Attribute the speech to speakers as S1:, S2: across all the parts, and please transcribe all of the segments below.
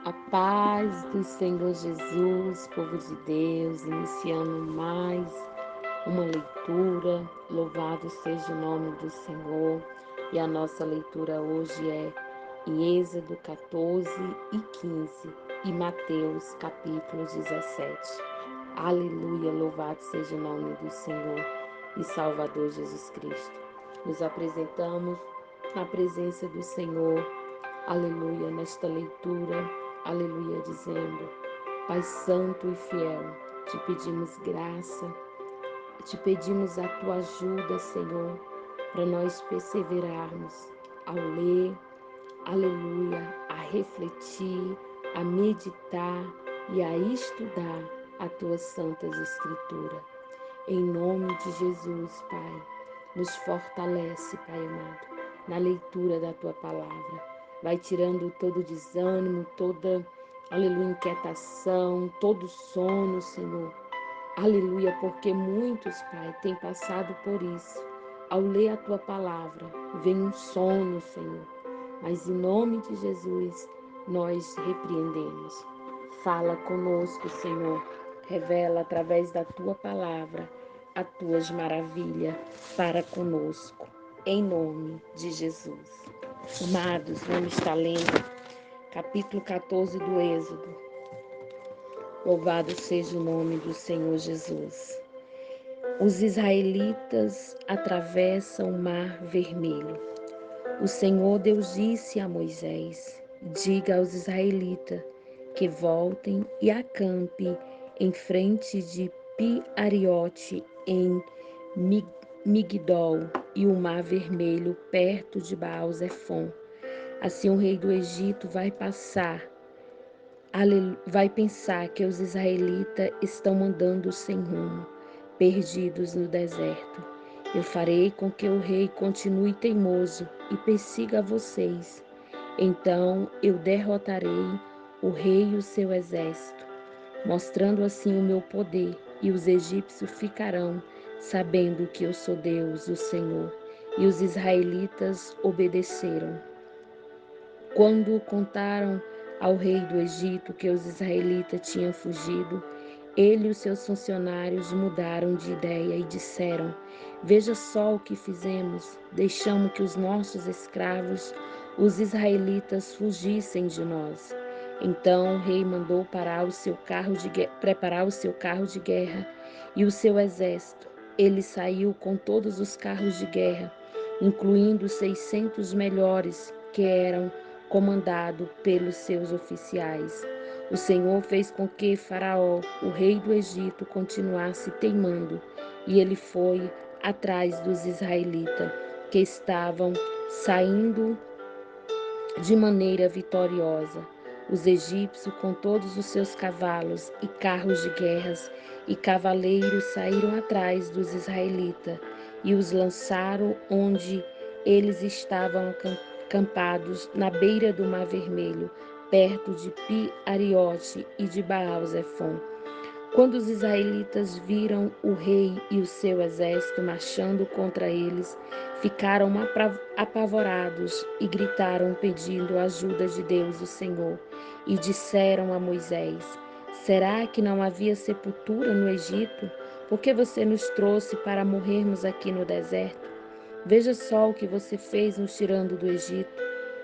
S1: A paz do Senhor Jesus, povo de Deus, iniciando mais uma leitura. Louvado seja o nome do Senhor. E a nossa leitura hoje é em Êxodo 14 e 15 e Mateus capítulo 17. Aleluia, louvado seja o nome do Senhor e Salvador Jesus Cristo. Nos apresentamos na presença do Senhor, aleluia, nesta leitura, aleluia, dizendo: Pai Santo e Fiel, te pedimos graça, te pedimos a tua ajuda, Senhor, para nós perseverarmos ao ler, aleluia, a refletir, a meditar e a estudar as tuas santas escrituras. Em nome de Jesus, Pai, nos fortalece, Pai amado, na leitura da tua palavra. Vai tirando todo desânimo, toda, aleluia, inquietação, todo sono, Senhor. Aleluia, porque muitos, Pai, têm passado por isso. Ao ler a tua palavra, vem um sono, Senhor. Mas em nome de Jesus, nós repreendemos. Fala conosco, Senhor. Revela através da tua palavra as tuas maravilhas para conosco. Em nome de Jesus. Amados, vamos estar lendo capítulo 14 do Êxodo. Louvado seja o nome do Senhor Jesus. Os israelitas atravessam o Mar Vermelho. O Senhor Deus disse a Moisés: diga aos israelitas que voltem e acampe em frente de Pi-Ariote, em Migdol, e o Mar Vermelho, perto de Baal-Zefon. Assim o rei do Egito vai pensar que os israelitas estão andando sem rumo, perdidos no deserto. Eu farei com que o rei continue teimoso e persiga vocês. Então eu derrotarei o rei e o seu exército, mostrando assim o meu poder, e os egípcios ficarão sabendo que eu sou Deus, o Senhor. E os israelitas obedeceram. Quando contaram ao rei do Egito que os israelitas tinham fugido, ele e os seus funcionários mudaram de ideia e disseram: veja só o que fizemos, deixamos que os nossos escravos, os israelitas, fugissem de nós. Então o rei mandou preparar o seu carro de guerra e o seu exército. Ele saiu com todos os carros de guerra, incluindo 600 melhores, que eram comandado pelos seus oficiais. O Senhor fez com que Faraó, o rei do Egito, continuasse teimando, e ele foi atrás dos israelitas, que estavam saindo de maneira vitoriosa. Os egípcios, com todos os seus cavalos e carros de guerras e cavaleiros, saíram atrás dos israelitas e os lançaram onde eles estavam acampados, na beira do Mar Vermelho, perto de Pi-Ariote e de Baal-Zefon. Quando os israelitas viram o rei e o seu exército marchando contra eles, ficaram apavorados e gritaram pedindo a ajuda de Deus, o Senhor, e disseram a Moisés: será que não havia sepultura no Egito? Por que você nos trouxe para morrermos aqui no deserto? Veja só o que você fez nos tirando do Egito.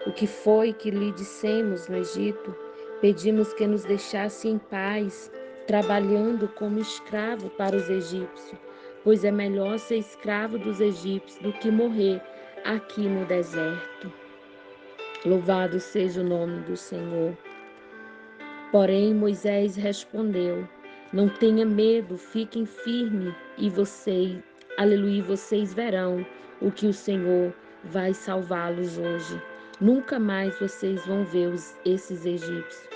S1: O que foi que lhe dissemos no Egito? Pedimos que nos deixasse em paz, trabalhando como escravo para os egípcios, pois é melhor ser escravo dos egípcios do que morrer aqui no deserto. Louvado seja o nome do Senhor. Porém, Moisés respondeu: não tenha medo, fiquem firmes e vocês, aleluia, vocês verão o que o Senhor vai salvá-los hoje. Nunca mais vocês vão ver esses egípcios.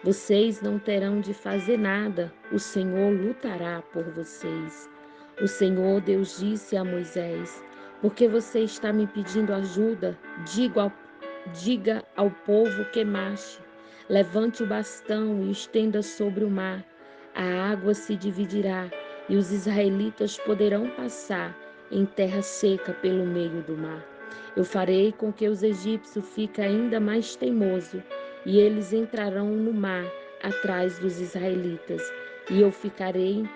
S1: Vocês não terão de fazer nada, o Senhor lutará por vocês. O Senhor Deus disse a Moisés: porque você está me pedindo ajuda, diga ao povo que marche. Levante o bastão e estenda sobre o mar. A água se dividirá e os israelitas poderão passar em terra seca pelo meio do mar. Eu farei com que os egípcios fiquem ainda mais teimosos e eles entrarão no mar atrás dos israelitas, e eu ficarei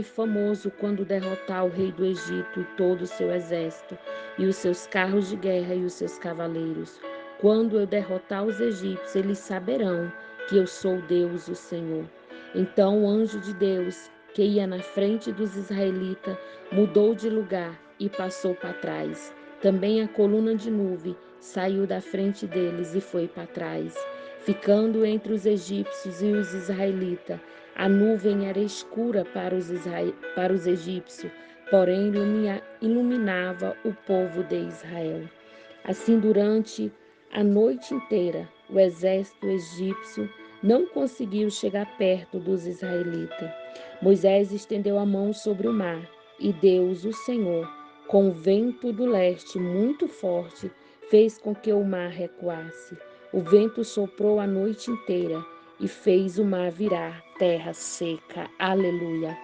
S1: famoso quando derrotar o rei do Egito e todo o seu exército, e os seus carros de guerra e os seus cavaleiros. Quando eu derrotar os egípcios, eles saberão que eu sou Deus, o Senhor. Então o anjo de Deus, que ia na frente dos israelitas, mudou de lugar e passou para trás. Também a coluna de nuvem saiu da frente deles e foi para trás, ficando entre os egípcios e os israelitas. A nuvem era escura para os egípcios, porém iluminava o povo de Israel. Assim, durante a noite inteira, o exército egípcio não conseguiu chegar perto dos israelitas. Moisés estendeu a mão sobre o mar, e Deus, o Senhor, com o vento do leste muito forte, fez com que o mar recuasse. O vento soprou a noite inteira e fez o mar virar terra seca. Aleluia.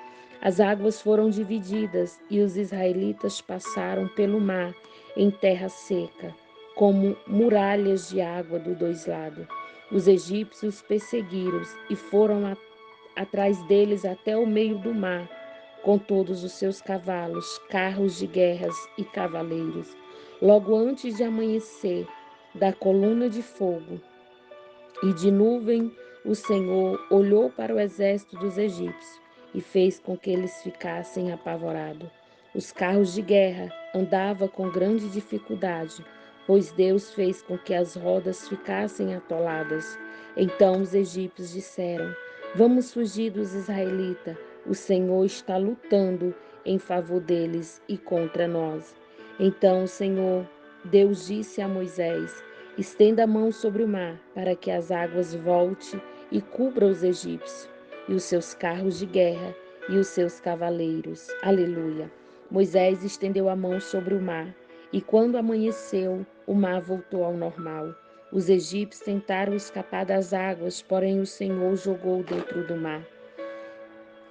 S1: As águas foram divididas e os israelitas passaram pelo mar em terra seca, como muralhas de água dos dois lados. Os egípcios perseguiram-os e foram atrás deles até o meio do mar, com todos os seus cavalos, carros de guerras e cavaleiros. Logo antes de amanhecer, da coluna de fogo e de nuvem, o Senhor olhou para o exército dos egípcios e fez com que eles ficassem apavorados. Os carros de guerra andavam com grande dificuldade, pois Deus fez com que as rodas ficassem atoladas. Então os egípcios disseram: Vamos fugir dos israelitas. O Senhor está lutando em favor deles e contra nós. Então o Senhor, Deus disse a Moisés: Estenda a mão sobre o mar, para que as águas volte e cubra os egípcios, e os seus carros de guerra, e os seus cavaleiros. Aleluia. Moisés estendeu a mão sobre o mar, e quando amanheceu, o mar voltou ao normal. Os egípcios tentaram escapar das águas, porém o Senhor jogou dentro do mar.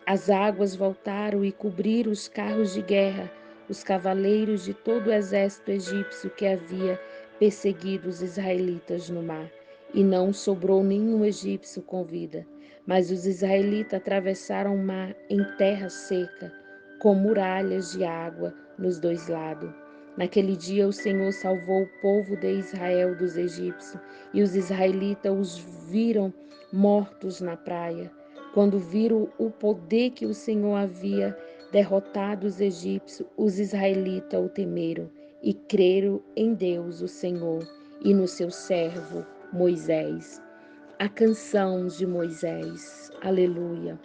S1: As águas voltaram e cobriram os carros de guerra, os cavaleiros de todo o exército egípcio que havia perseguido os israelitas no mar. E não sobrou nenhum egípcio com vida. Mas os israelitas atravessaram o mar em terra seca, com muralhas de água nos dois lados. Naquele dia o Senhor salvou o povo de Israel dos egípcios, e os israelitas os viram mortos na praia. Quando viram o poder que o Senhor havia derrotado os egípcios, os israelitas o temeram e creram em Deus, o Senhor, e no seu servo Moisés. A canção de Moisés. Aleluia.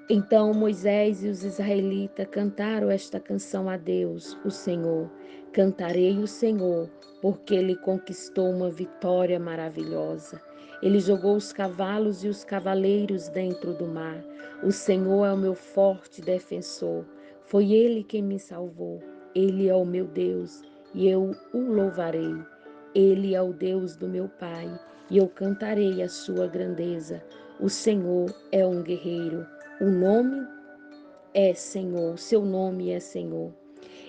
S1: Então Moisés e os israelitas cantaram esta canção a Deus, o Senhor. Cantarei o Senhor, porque ele conquistou uma vitória maravilhosa. Ele jogou os cavalos e os cavaleiros dentro do mar. O Senhor é o meu forte defensor. Foi ele quem me salvou. Ele é o meu Deus e eu o louvarei. Ele é o Deus do meu Pai e eu cantarei a sua grandeza. O Senhor é um guerreiro. O nome é Senhor, seu nome é Senhor.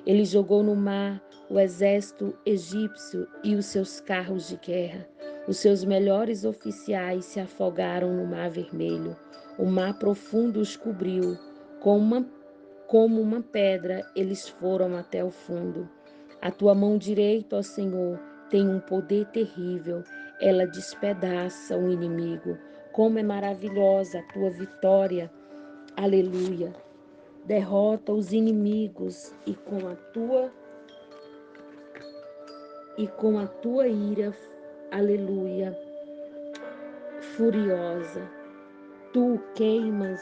S1: Ele jogou no mar o exército egípcio e os seus carros de guerra. Os seus melhores oficiais se afogaram no mar vermelho. O mar profundo os cobriu. Como uma pedra, eles foram até o fundo. A tua mão direita, ó Senhor, tem um poder terrível. Ela despedaça o inimigo. Como é maravilhosa a tua vitória. Aleluia. Derrota os inimigos e com a tua ira, aleluia, furiosa, tu queimas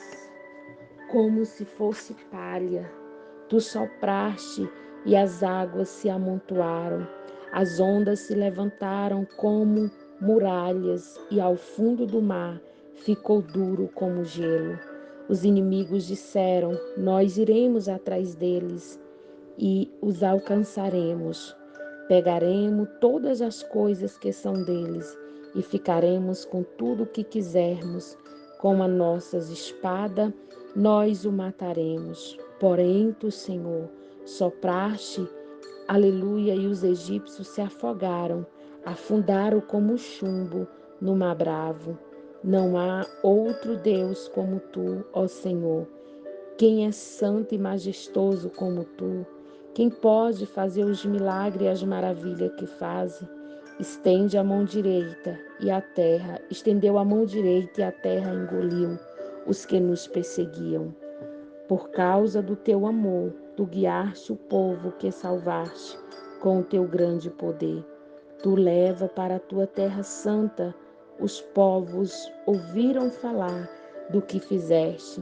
S1: como se fosse palha. Tu sopraste e as águas se amontoaram. As ondas se levantaram como muralhas e ao fundo do mar ficou duro como gelo. Os inimigos disseram: Nós iremos atrás deles e os alcançaremos. Pegaremos todas as coisas que são deles e ficaremos com tudo o que quisermos. Com as nossas espadas, nós o mataremos. Porém, tu, Senhor, sopraste, aleluia, e os egípcios se afogaram. afundaram como chumbo no mar bravo. Não há outro Deus como tu, ó Senhor. Quem é santo e majestoso como tu? Quem pode fazer os milagres e as maravilhas que faz? Estende a mão direita e a terra, estendeu a mão direita e a terra engoliu os que nos perseguiam. Por causa do teu amor, tu guiaste o povo que salvaste com o teu grande poder. Tu leva para a tua terra santa, os povos ouviram falar do que fizeste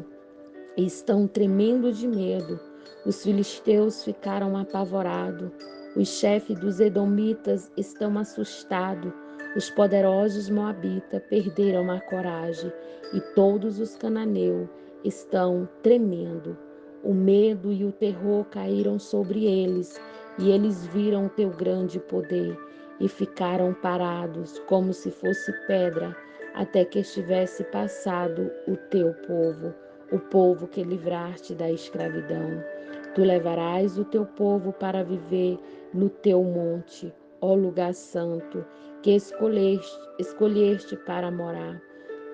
S1: e estão tremendo de medo. Os filisteus ficaram apavorados, os chefes dos edomitas estão assustados, os poderosos moabitas perderam a coragem e todos os cananeus estão tremendo. O medo e o terror caíram sobre eles e eles viram o teu grande poder e ficaram parados como se fosse pedra até que estivesse passado o teu povo, o povo que livraste da escravidão. Tu levarás o teu povo para viver no teu monte, ó lugar santo, que escolheste para morar,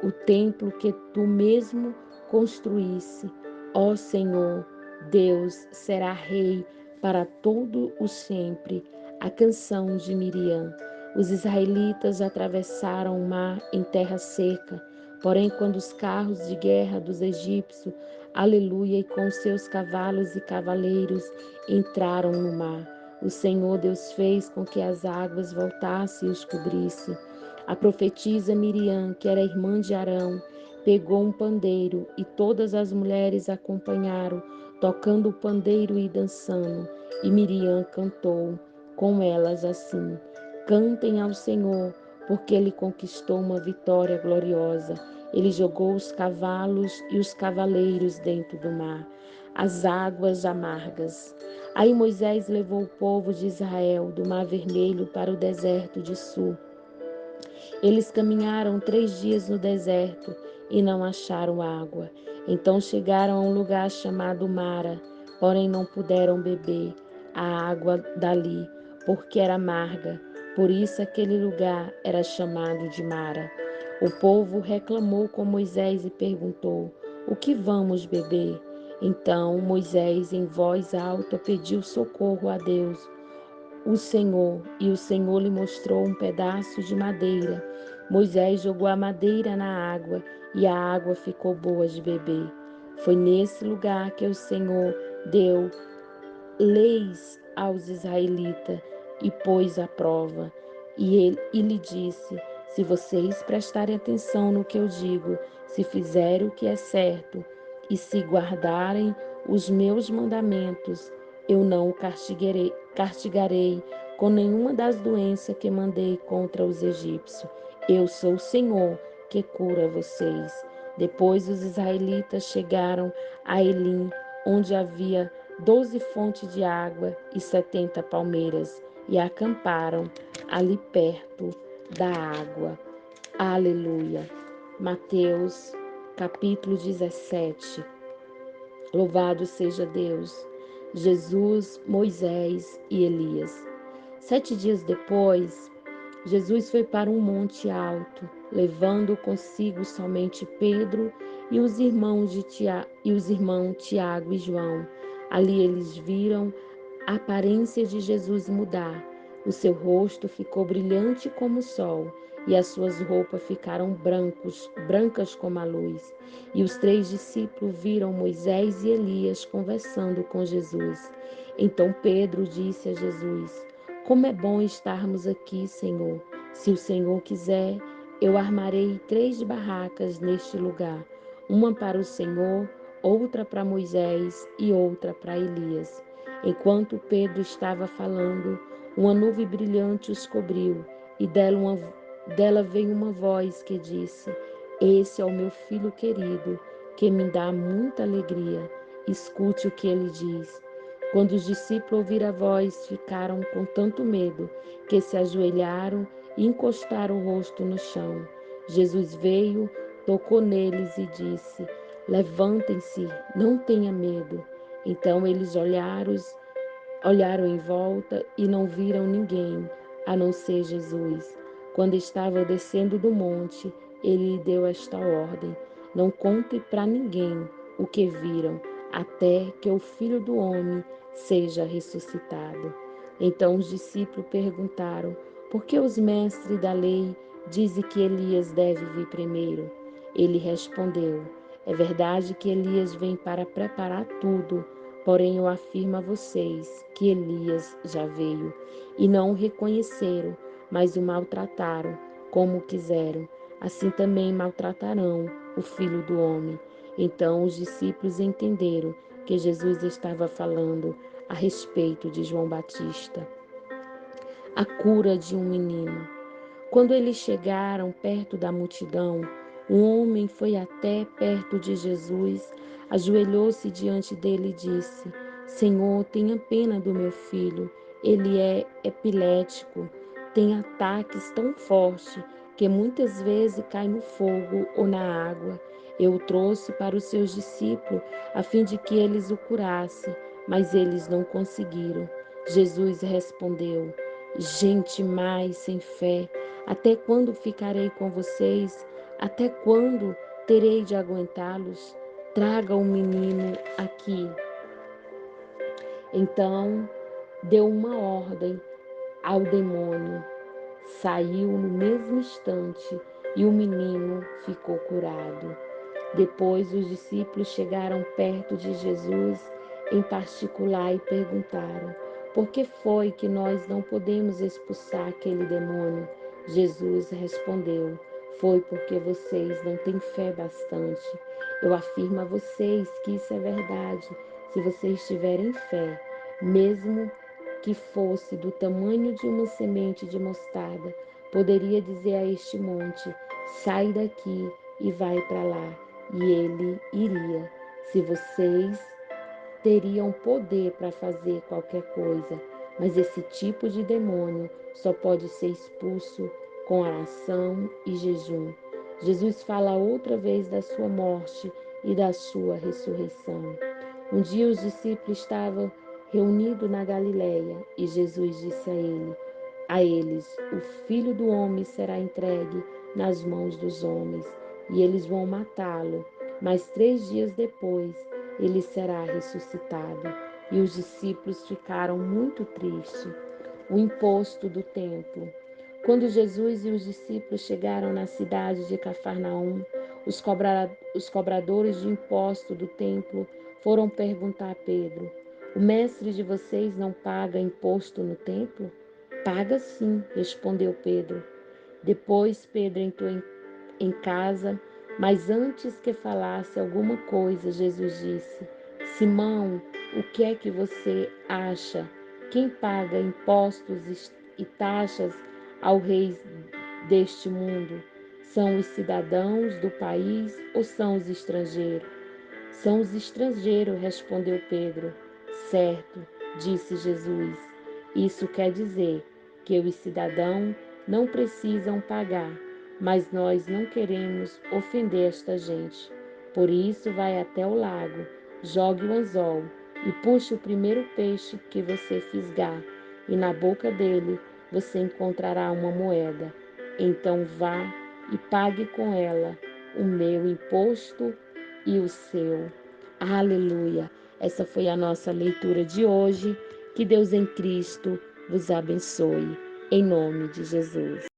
S1: o templo que tu mesmo construísse. Ó Senhor, Deus será rei para todo o sempre. A canção de Miriam. Os israelitas atravessaram o mar em terra seca. Porém, quando os carros de guerra dos egípcios, aleluia, e com seus cavalos e cavaleiros entraram no mar, o Senhor Deus fez com que as águas voltassem e os cobrisse. A profetisa Miriam, que era irmã de Arão, pegou um pandeiro e todas as mulheres acompanharam, tocando o pandeiro e dançando. E Miriam cantou com elas assim: Cantem ao Senhor, porque ele conquistou uma vitória gloriosa. Ele jogou os cavalos e os cavaleiros dentro do mar, as águas amargas. Aí Moisés levou o povo de Israel do Mar Vermelho para o deserto de Sul. Eles caminharam 3 dias no deserto e não acharam água. Então chegaram a um lugar chamado Mara, porém não puderam beber a água dali, porque era amarga. Por isso aquele lugar era chamado de Mara. O povo reclamou com Moisés e perguntou: O que vamos beber? Então Moisés, em voz alta, pediu socorro a Deus, e o Senhor lhe mostrou um pedaço de madeira. Moisés jogou a madeira na água e a água ficou boa de beber. Foi nesse lugar que o Senhor deu leis aos israelitas e pôs à prova. E lhe disse: Se vocês prestarem atenção no que eu digo, se fizerem o que é certo e se guardarem os meus mandamentos, eu não o castigarei com nenhuma das doenças que mandei contra os egípcios. Eu sou o Senhor que cura vocês. Depois os israelitas chegaram a Elim, onde havia 12 fontes de água e 70 palmeiras, e acamparam ali perto da água. Aleluia. Mateus, capítulo 17. Louvado seja Deus. Jesus, Moisés e Elias. 7 dias depois, Jesus foi para um monte alto, levando consigo somente Pedro e os irmãos Tiago e João. Ali eles viram a aparência de Jesus mudar. O seu rosto ficou brilhante como o sol, e as suas roupas ficaram brancas como a luz. E os 3 discípulos viram Moisés e Elias conversando com Jesus. Então Pedro disse a Jesus: Como é bom estarmos aqui, Senhor. Se o Senhor quiser, eu armarei 3 barracas neste lugar, uma para o Senhor, outra para Moisés e outra para Elias. Enquanto Pedro estava falando, uma nuvem brilhante os cobriu, e dela veio uma voz que disse: Esse é o meu filho querido, que me dá muita alegria. Escute o que ele diz. Quando os discípulos ouviram a voz, ficaram com tanto medo que se ajoelharam e encostaram o rosto no chão. Jesus veio, tocou neles e disse: Levantem-se, não tenha medo. Então eles olharam em volta e não viram ninguém, a não ser Jesus. Quando estava descendo do monte, ele lhe deu esta ordem: não conte para ninguém o que viram, até que o Filho do Homem seja ressuscitado. Então os discípulos perguntaram: por que os mestres da lei dizem que Elias deve vir primeiro? Ele respondeu: é verdade que Elias vem para preparar tudo, porém eu afirmo a vocês que Elias já veio e não o reconheceram, mas o maltrataram como quiseram. Assim também maltratarão o Filho do Homem. Então os discípulos entenderam que Jesus estava falando a respeito de João Batista, a cura de um menino. Quando eles chegaram perto da multidão, um homem foi até perto de Jesus, ajoelhou-se diante dele e disse: Senhor, tenha pena do meu filho. Ele é epilético, tem ataques tão fortes que muitas vezes cai no fogo ou na água. Eu o trouxe para os seus discípulos a fim de que eles o curassem, mas eles não conseguiram. Jesus respondeu: gente mais sem fé, até quando ficarei com vocês? Até quando terei de aguentá-los? Traga o menino aqui. Então deu uma ordem ao demônio. Saiu no mesmo instante e o menino ficou curado. Depois os discípulos chegaram perto de Jesus em particular e perguntaram: por que foi que nós não podemos expulsar aquele demônio? Jesus respondeu: foi porque vocês não têm fé bastante. Eu afirmo a vocês que isso é verdade. Se vocês tiverem fé, mesmo que fosse do tamanho de uma semente de mostarda, poderia dizer a este monte: sai daqui e vai para lá, e ele iria. Se vocês teriam poder para fazer qualquer coisa, mas esse tipo de demônio só pode ser expulso com oração e jejum. Jesus fala outra vez da sua morte e da sua ressurreição. Um dia os discípulos estavam reunidos na Galileia e Jesus disse a eles: o Filho do Homem será entregue nas mãos dos homens e eles vão matá-lo, mas 3 dias depois ele será ressuscitado. E os discípulos ficaram muito tristes. O imposto do templo. Quando Jesus e os discípulos chegaram na cidade de Cafarnaum, os cobradores de imposto do templo foram perguntar a Pedro: o mestre de vocês não paga imposto no templo? Paga sim, respondeu Pedro. Depois Pedro entrou em casa, mas antes que falasse alguma coisa, Jesus disse: Simão, o que é que você acha? Quem paga impostos e taxas ao rei deste mundo? São os cidadãos do país ou são os estrangeiros? São os estrangeiros, respondeu Pedro. Certo, disse Jesus. Isso quer dizer que os cidadãos não precisam pagar, mas nós não queremos ofender esta gente. Por isso, vai até o lago, jogue o anzol e puxe o primeiro peixe que você fisgar, e na boca dele você encontrará uma moeda. Então vá e pague com ela o meu imposto e o seu. Aleluia! Essa foi a nossa leitura de hoje. Que Deus em Cristo vos abençoe. Em nome de Jesus.